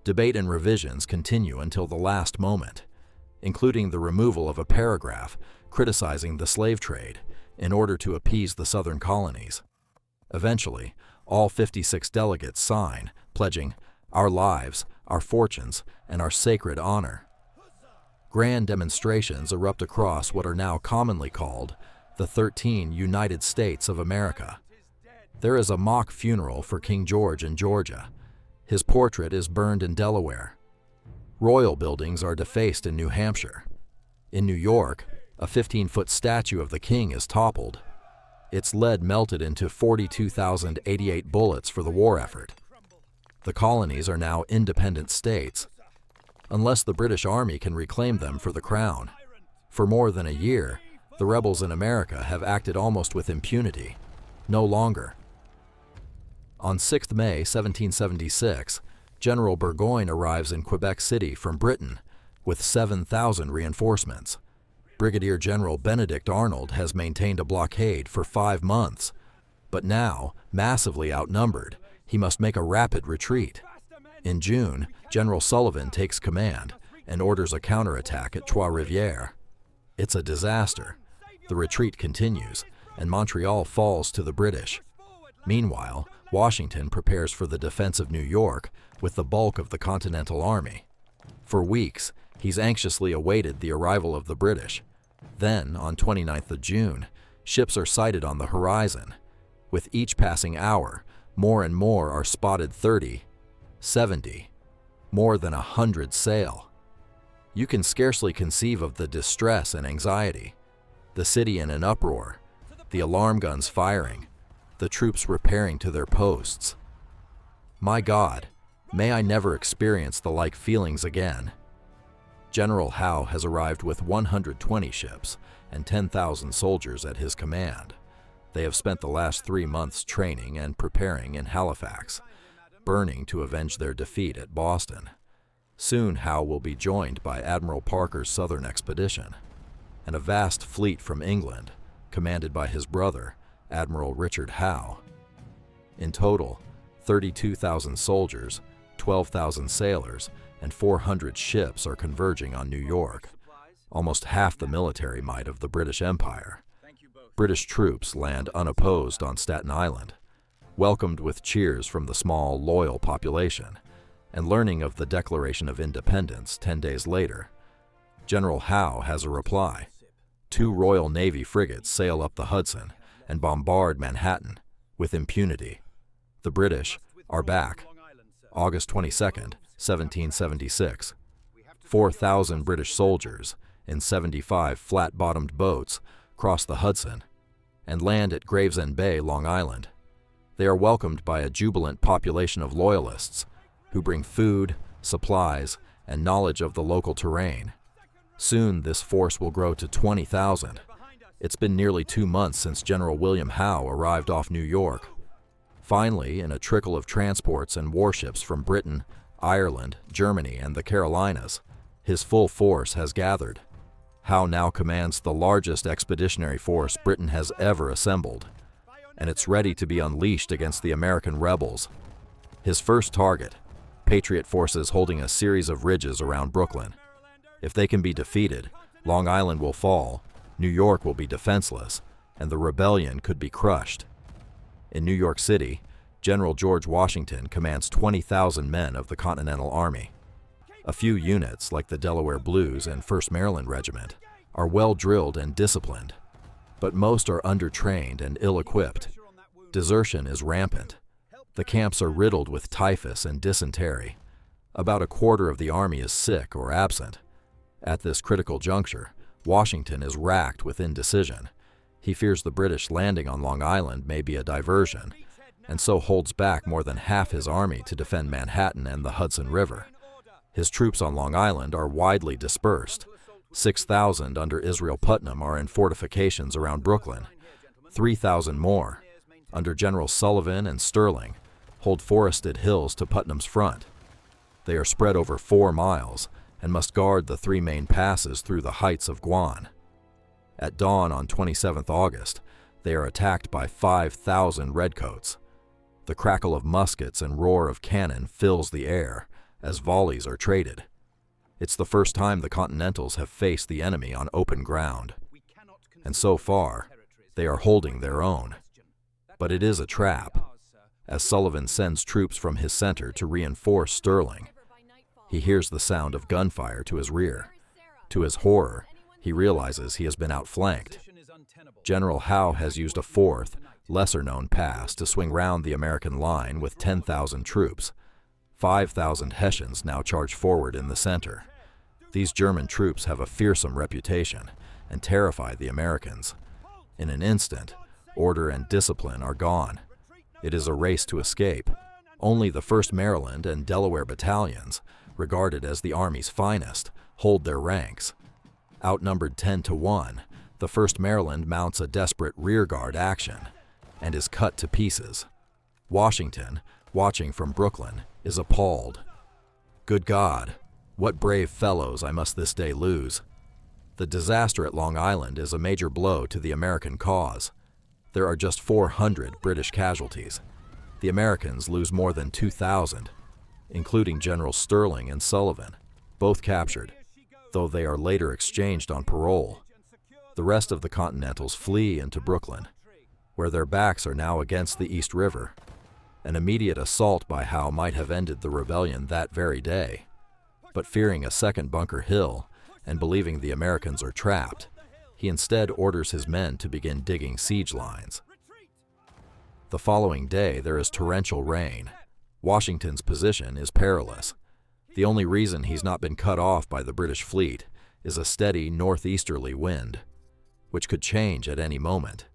Debate and revisions continue until the last moment, including the removal of a paragraph criticizing the slave trade in order to appease the southern colonies. Eventually, all 56 delegates sign, pledging our lives, our fortunes, and our sacred honor. Grand demonstrations erupt across what are now commonly called the 13 United States of America. There is a mock funeral for King George in Georgia. His portrait is burned in Delaware. Royal buildings are defaced in New Hampshire. In New York, a 15-foot statue of the king is toppled. Its lead melted into 42,088 bullets for the war effort. The colonies are now independent states, unless the British Army can reclaim them for the crown. For more than a year, the rebels in America have acted almost with impunity. No longer. On 6 May 1776, General Burgoyne arrives in Quebec City from Britain with 7,000 reinforcements. Brigadier General Benedict Arnold has maintained a blockade for 5 months, but now, massively outnumbered, he must make a rapid retreat. In June, General Sullivan takes command and orders a counterattack at Trois-Rivières. It's a disaster. The retreat continues, and Montreal falls to the British. Meanwhile, Washington prepares for the defense of New York with the bulk of the Continental Army. For weeks, he's anxiously awaited the arrival of the British. Then, on 29th of June, ships are sighted on the horizon. With each passing hour, more and more are spotted 30, 70, more than 100 sail. You can scarcely conceive of the distress and anxiety. The city in an uproar, the alarm guns firing, the troops repairing to their posts. My God, may I never experience the like feelings again. General Howe has arrived with 120 ships and 10,000 soldiers at his command. They have spent the last 3 months training and preparing in Halifax, burning to avenge their defeat at Boston. Soon Howe will be joined by Admiral Parker's southern expedition, and a vast fleet from England, commanded by his brother, Admiral Richard Howe. In total, 32,000 soldiers, 12,000 sailors, and 400 ships are converging on New York, almost half the military might of the British Empire. British troops land unopposed on Staten Island, welcomed with cheers from the small, loyal population, and learning of the Declaration of Independence 10 days later, General Howe has a reply. 2 Royal Navy frigates sail up the Hudson and bombard Manhattan with impunity. The British are back. August 22, 1776. 4,000 British soldiers in 75 flat-bottomed boats cross the Hudson and land at Gravesend Bay, Long Island. They are welcomed by a jubilant population of loyalists who bring food, supplies, and knowledge of the local terrain. Soon this force will grow to 20,000. It's been nearly 2 months since General William Howe arrived off New York. Finally, in a trickle of transports and warships from Britain, Ireland, Germany, and the Carolinas, his full force has gathered. Howe now commands the largest expeditionary force Britain has ever assembled, and it's ready to be unleashed against the American rebels. His first target, Patriot forces holding a series of ridges around Brooklyn. If they can be defeated, Long Island will fall, New York will be defenseless, and the rebellion could be crushed. In New York City, General George Washington commands 20,000 men of the Continental Army. A few units, like the Delaware Blues and 1st Maryland Regiment, are well drilled and disciplined, but most are undertrained and ill-equipped. Desertion is rampant. The camps are riddled with typhus and dysentery. About a quarter of the army is sick or absent. At this critical juncture, Washington is racked with indecision. He fears the British landing on Long Island may be a diversion, and so holds back more than half his army to defend Manhattan and the Hudson River. His troops on Long Island are widely dispersed. 6,000 under Israel Putnam are in fortifications around Brooklyn. 3,000 more, under Generals Sullivan and Sterling, hold forested hills to Putnam's front. They are spread over 4 miles and must guard the 3 main passes through the heights of Guan. At dawn on 27th August, they are attacked by 5,000 redcoats. The crackle of muskets and roar of cannon fills the air, as volleys are traded. It's the first time the Continentals have faced the enemy on open ground, and so far, they are holding their own. But it is a trap, as Sullivan sends troops from his center to reinforce Sterling. He hears the sound of gunfire to his rear. To his horror, he realizes he has been outflanked. General Howe has used a fourth, lesser-known pass to swing round the American line with 10,000 troops. 5,000 Hessians now charge forward in the center. These German troops have a fearsome reputation and terrify the Americans. In an instant, order and discipline are gone. It is a race to escape. Only the 1st Maryland and Delaware battalions, regarded as the Army's finest, hold their ranks. Outnumbered 10-1, the 1st Maryland mounts a desperate rearguard action and is cut to pieces. Washington, watching from Brooklyn, is appalled. Good God, what brave fellows I must this day lose. The disaster at Long Island is a major blow to the American cause. There are just 400 British casualties. The Americans lose more than 2,000, including Generals Sterling and Sullivan, both captured, though they are later exchanged on parole. The rest of the Continentals flee into Brooklyn, where their backs are now against the East River. An immediate assault by Howe might have ended the rebellion that very day, but fearing a second Bunker Hill and believing the Americans are trapped, he instead orders his men to begin digging siege lines. The following day there is torrential rain. Washington's position is perilous. The only reason he's not been cut off by the British fleet is a steady northeasterly wind, which could change at any moment.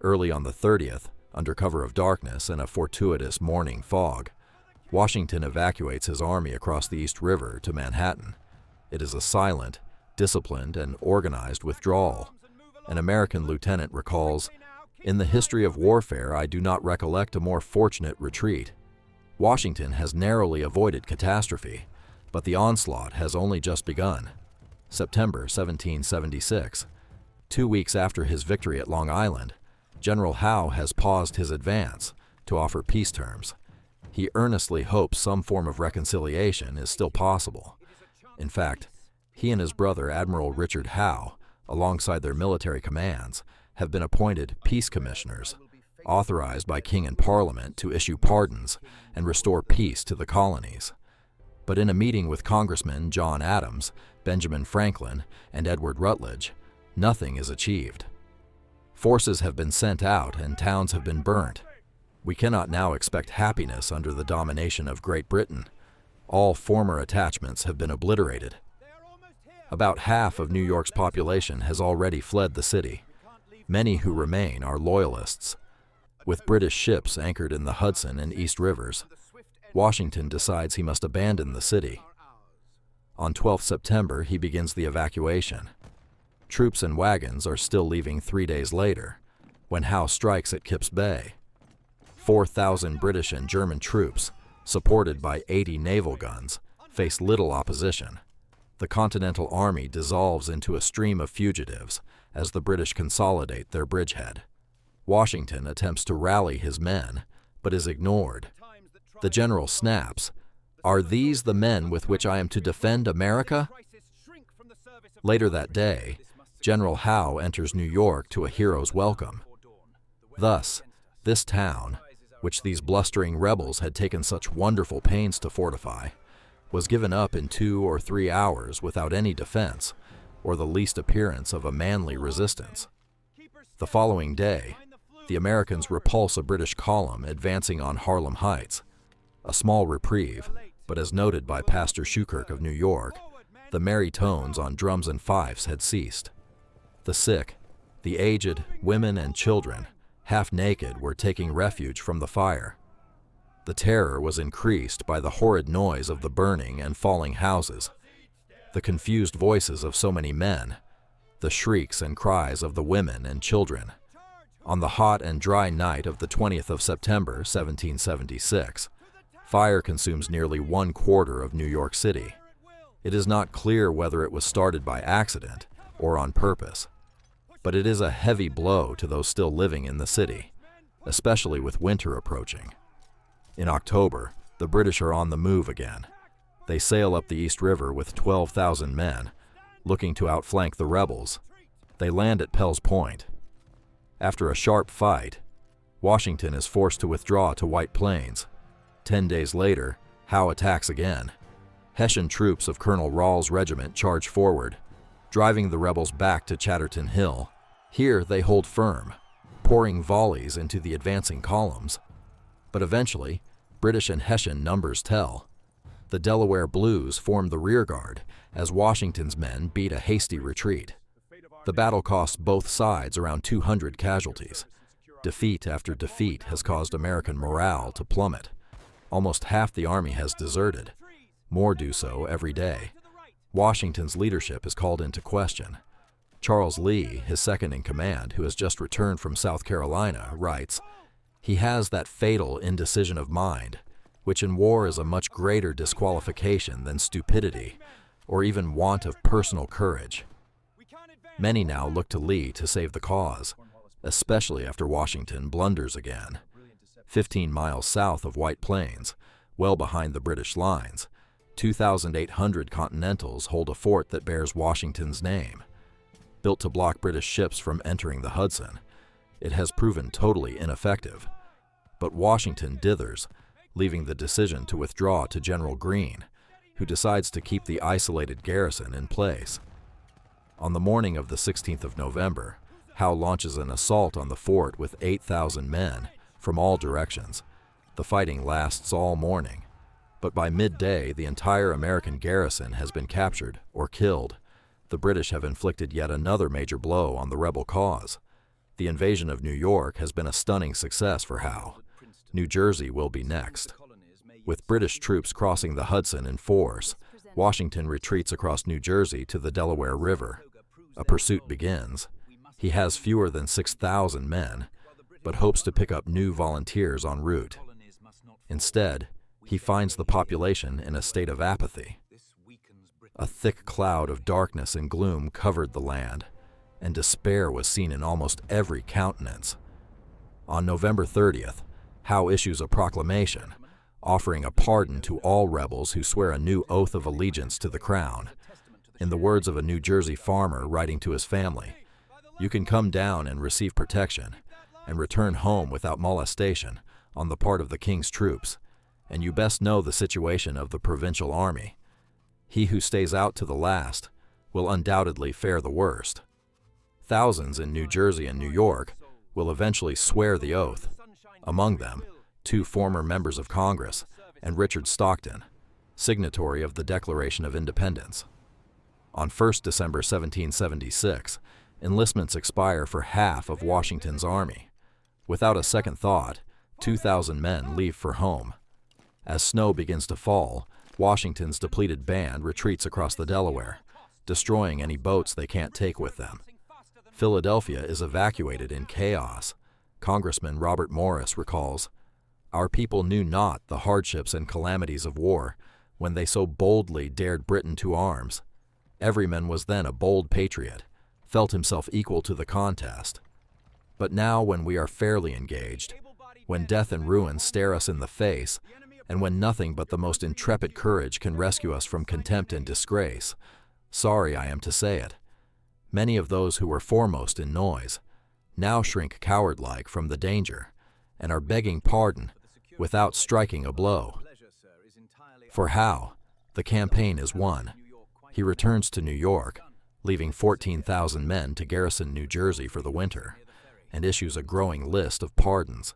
Early on the 30th, under cover of darkness and a fortuitous morning fog, Washington evacuates his army across the East River to Manhattan. It is a silent, disciplined, and organized withdrawal. An American lieutenant recalls, "In the history of warfare, I do not recollect a more fortunate retreat. Washington has narrowly avoided catastrophe, but the onslaught has only just begun." September 1776. 2 weeks after his victory at Long Island, General Howe has paused his advance to offer peace terms. He earnestly hopes some form of reconciliation is still possible. In fact, he and his brother Admiral Richard Howe, alongside their military commands, have been appointed peace commissioners, authorized by King and Parliament to issue pardons and restore peace to the colonies. But in a meeting with Congressmen John Adams, Benjamin Franklin, and Edward Rutledge, nothing is achieved. Forces have been sent out and towns have been burnt. We cannot now expect happiness under the domination of Great Britain. All former attachments have been obliterated. About half of New York's population has already fled the city. Many who remain are loyalists. With British ships anchored in the Hudson and East Rivers, Washington decides he must abandon the city. On 12 September, he begins the evacuation. Troops and wagons are still leaving 3 days later, when Howe strikes at Kips Bay. 4,000 British and German troops, supported by 80 naval guns, face little opposition. The Continental Army dissolves into a stream of fugitives as the British consolidate their bridgehead. Washington attempts to rally his men, but is ignored. The general snaps, "Are these the men with which I am to defend America?" Later that day, General Howe enters New York to a hero's welcome. Thus, this town, which these blustering rebels had taken such wonderful pains to fortify, was given up in 2 or 3 hours without any defense or the least appearance of a manly resistance. The following day, the Americans repulse a British column advancing on Harlem Heights. A small reprieve, but as noted by Pastor Schukirk of New York, the merry tones on drums and fifes had ceased. The sick, the aged, women and children, half naked, were taking refuge from the fire. The terror was increased by the horrid noise of the burning and falling houses, the confused voices of so many men, the shrieks and cries of the women and children. On the hot and dry night of the 20th of September, 1776, fire consumes nearly 1/4 of New York City. It is not clear whether it was started by accident or on purpose, but it is a heavy blow to those still living in the city, especially with winter approaching. In October, the British are on the move again. They sail up the East River with 12,000 men, looking to outflank the rebels. They land at Pell's Point. After a sharp fight, Washington is forced to withdraw to White Plains. 10 days later, Howe attacks again. Hessian troops of Colonel Rawle's regiment charge forward, driving the rebels back to Chatterton Hill. Here they hold firm, pouring volleys into the advancing columns. But eventually, British and Hessian numbers tell. The Delaware Blues form the rearguard as Washington's men beat a hasty retreat. The battle costs both sides around 200 casualties. Defeat after defeat has caused American morale to plummet. Almost half the army has deserted. More do so every day. Washington's leadership is called into question. Charles Lee, his second-in-command, who has just returned from South Carolina, writes, "He has that fatal indecision of mind, which in war is a much greater disqualification than stupidity, or even want of personal courage." Many now look to Lee to save the cause, especially after Washington blunders again. 15 miles south of White Plains, well behind the British lines, 2,800 Continentals hold a fort that bears Washington's name. Built to block British ships from entering the Hudson, it has proven totally ineffective. But Washington dithers, leaving the decision to withdraw to General Greene, who decides to keep the isolated garrison in place. On the morning of the 16th of November, Howe launches an assault on the fort with 8,000 men from all directions. The fighting lasts all morning, but by midday the entire American garrison has been captured or killed. The British have inflicted yet another major blow on the rebel cause. The invasion of New York has been a stunning success for Howe. New Jersey will be next. With British troops crossing the Hudson in force, Washington retreats across New Jersey to the Delaware River. A pursuit begins. He has fewer than 6,000 men, but hopes to pick up new volunteers en route. Instead, he finds the population in a state of apathy. A thick cloud of darkness and gloom covered the land, and despair was seen in almost every countenance. On November 30th, Howe issues a proclamation offering a pardon to all rebels who swear a new oath of allegiance to the crown. In the words of a New Jersey farmer writing to his family, "You can come down and receive protection and return home without molestation on the part of the king's troops, and you best know the situation of the provincial army. He who stays out to the last will undoubtedly fare the worst." Thousands in New Jersey and New York will eventually swear the oath, among them 2 former members of Congress and Richard Stockton, signatory of the Declaration of Independence. On 1 December 1776, enlistments expire for half of Washington's army. Without a second thought, 2,000 men leave for home. As snow begins to fall, Washington's depleted band retreats across the Delaware, destroying any boats they can't take with them. Philadelphia is evacuated in chaos. Congressman Robert Morris recalls, "Our people knew not the hardships and calamities of war when they so boldly dared Britain to arms. Every man was then a bold patriot, felt himself equal to the contest. But now when we are fairly engaged, when death and ruin stare us in the face, and when nothing but the most intrepid courage can rescue us from contempt and disgrace, sorry I am to say it, many of those who were foremost in noise now shrink coward-like from the danger, and are begging pardon without striking a blow." For Howe, the campaign is won. He returns to New York, leaving 14,000 men to garrison New Jersey for the winter, and issues a growing list of pardons.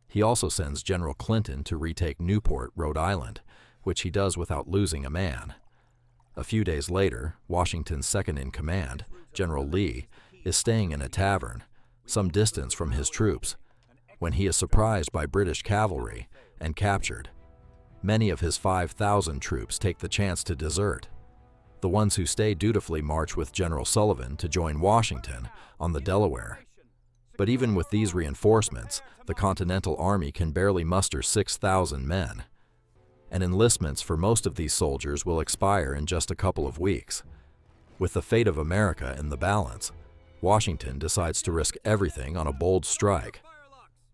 He also sends General Clinton to retake Newport, Rhode Island, which he does without losing a man. A few days later, Washington's second-in-command, General Lee, is staying in a tavern, some distance from his troops, when he is surprised by British cavalry and captured. Many of his 5,000 troops take the chance to desert. The ones who stay dutifully march with General Sullivan to join Washington on the Delaware. But even with these reinforcements, the Continental Army can barely muster 6,000 men. And enlistments for most of these soldiers will expire in just a couple of weeks. With the fate of America in the balance, Washington decides to risk everything on a bold strike.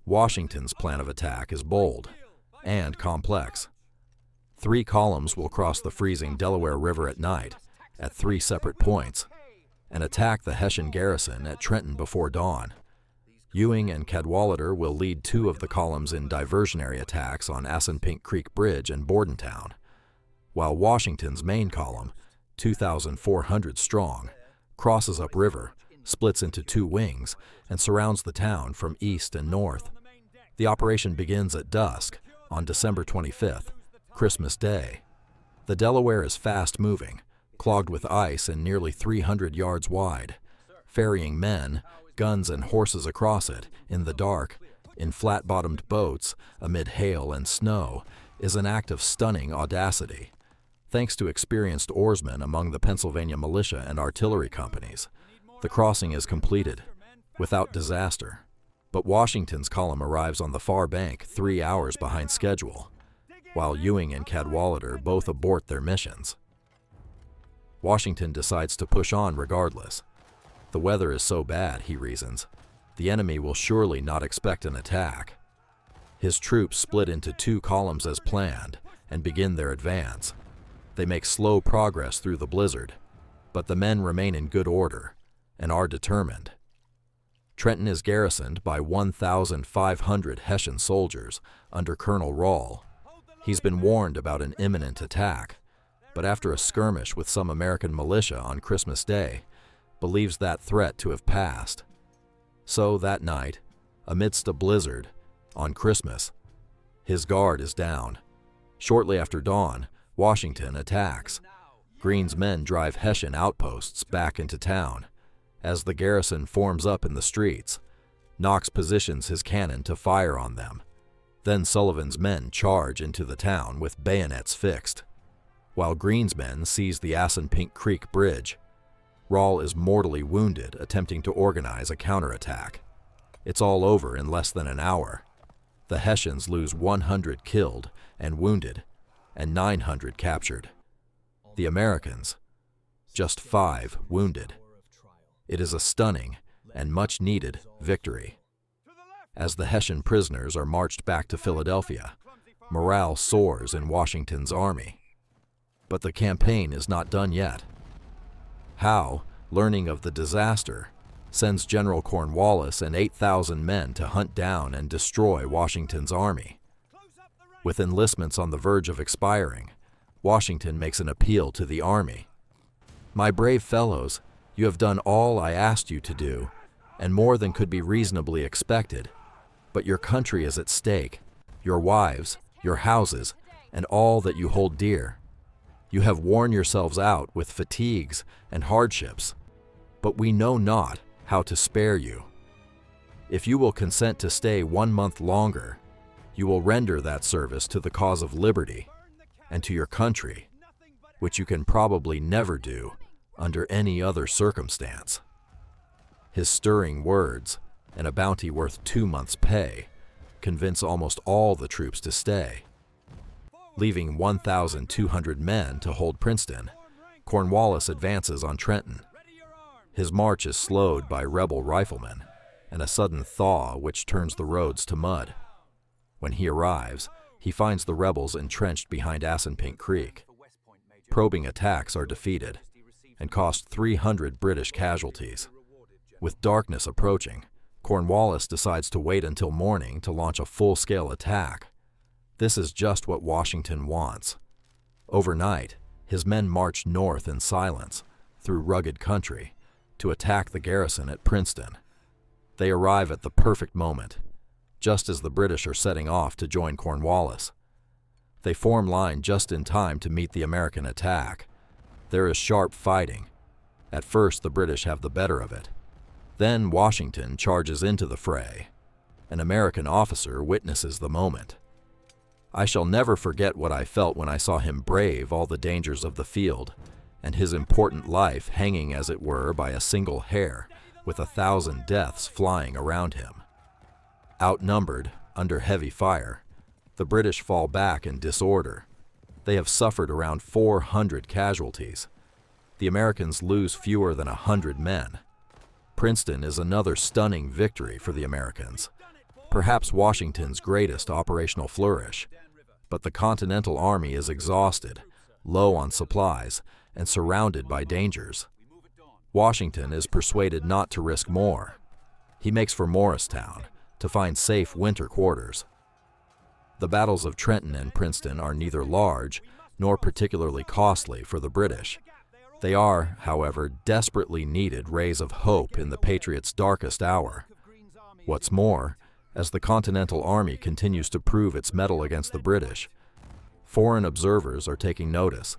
Washington's plan of attack is bold and complex. 3 columns will cross the freezing Delaware River at night, at 3 separate points, and attack the Hessian garrison at Trenton before dawn. Ewing and Cadwalader will lead 2 of the columns in diversionary attacks on Assunpink Creek Bridge and Bordentown, while Washington's main column, 2,400 strong, crosses upriver, splits into 2 wings, and surrounds the town from east and north. The operation begins at dusk on December 25th, Christmas Day. The Delaware is fast-moving, clogged with ice and nearly 300 yards wide. Ferrying men, guns, and horses across it in the dark, in flat-bottomed boats, amid hail and snow, is an act of stunning audacity. Thanks to experienced oarsmen among the Pennsylvania militia and artillery companies, the crossing is completed, without disaster. But Washington's column arrives on the far bank 3 hours behind schedule, while Ewing and Cadwalader both abort their missions. Washington decides to push on regardless. The weather is so bad, he reasons, the enemy will surely not expect an attack. His troops split into 2 columns as planned and begin their advance. They make slow progress through the blizzard, but the men remain in good order and are determined. Trenton is garrisoned by 1,500 Hessian soldiers under Colonel Rahl. He's been warned about an imminent attack, but after a skirmish with some American militia on Christmas Day, believes that threat to have passed. So that night, amidst a blizzard, on Christmas, his guard is down. Shortly after dawn, Washington attacks. Greene's men drive Hessian outposts back into town. As the garrison forms up in the streets, Knox positions his cannon to fire on them. Then Sullivan's men charge into the town with bayonets fixed, while Greene's men seize the Assunpink Creek Bridge. Rahl is mortally wounded attempting to organize a counterattack. It's all over in less than an hour. The Hessians lose 100 killed and wounded, and 900 captured. The Americans, just 5 wounded. It is a stunning and much-needed victory. As the Hessian prisoners are marched back to Philadelphia, morale soars in Washington's army. But the campaign is not done yet. Howe, learning of the disaster, sends General Cornwallis and 8,000 men to hunt down and destroy Washington's army. With enlistments on the verge of expiring, Washington makes an appeal to the army. "My brave fellows, you have done all I asked you to do, and more than could be reasonably expected. But your country is at stake, your wives, your houses, and all that you hold dear. You have worn yourselves out with fatigues and hardships, but we know not how to spare you. If you will consent to stay 1 month longer, you will render that service to the cause of liberty and to your country, which you can probably never do under any other circumstance." His stirring words, and a bounty worth 2 months' pay, convince almost all the troops to stay. Leaving 1,200 men to hold Princeton, Cornwallis advances on Trenton. His march is slowed by rebel riflemen and a sudden thaw which turns the roads to mud. When he arrives, he finds the rebels entrenched behind Assunpink Creek. Probing attacks are defeated and cost 300 British casualties. With darkness approaching, Cornwallis decides to wait until morning to launch a full-scale attack. This is just what Washington wants. Overnight, his men march north in silence, through rugged country, to attack the garrison at Princeton. They arrive at the perfect moment, just as the British are setting off to join Cornwallis. They form line just in time to meet the American attack. There is sharp fighting. At first, the British have the better of it. Then Washington charges into the fray. An American officer witnesses the moment. "I shall never forget what I felt when I saw him brave all the dangers of the field, and his important life hanging as it were by a single hair, with 1,000 deaths flying around him." Outnumbered, under heavy fire, the British fall back in disorder. They have suffered around 400 casualties. The Americans lose fewer than 100 men. Princeton is another stunning victory for the Americans, perhaps Washington's greatest operational flourish. But the Continental Army is exhausted, low on supplies, and surrounded by dangers. Washington is persuaded not to risk more. He makes for Morristown to find safe winter quarters. The battles of Trenton and Princeton are neither large nor particularly costly for the British. They are, however, desperately needed rays of hope in the Patriots' darkest hour. What's more, as the Continental Army continues to prove its mettle against the British, foreign observers are taking notice.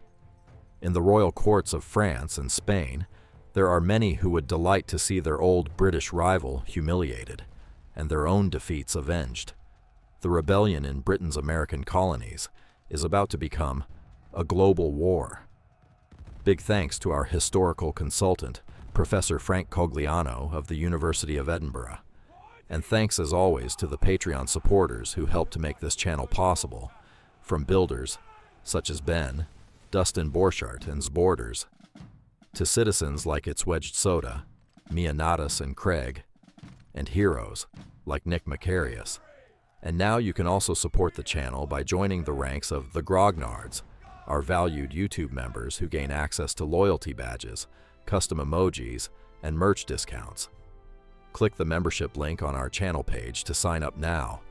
In the royal courts of France and Spain, there are many who would delight to see their old British rival humiliated and their own defeats avenged. The rebellion in Britain's American colonies is about to become a global war. Big thanks to our historical consultant, Professor Frank Cogliano of the University of Edinburgh. And thanks as always to the Patreon supporters who helped to make this channel possible, from builders such as Ben, Dustin Borchardt, and Zborders, to citizens like It's Wedged Soda, Mia Nadas and Craig, and heroes like Nick Macarius. And now you can also support the channel by joining the ranks of the Grognards, our valued YouTube members who gain access to loyalty badges, custom emojis, and merch discounts. Click the membership link on our channel page to sign up now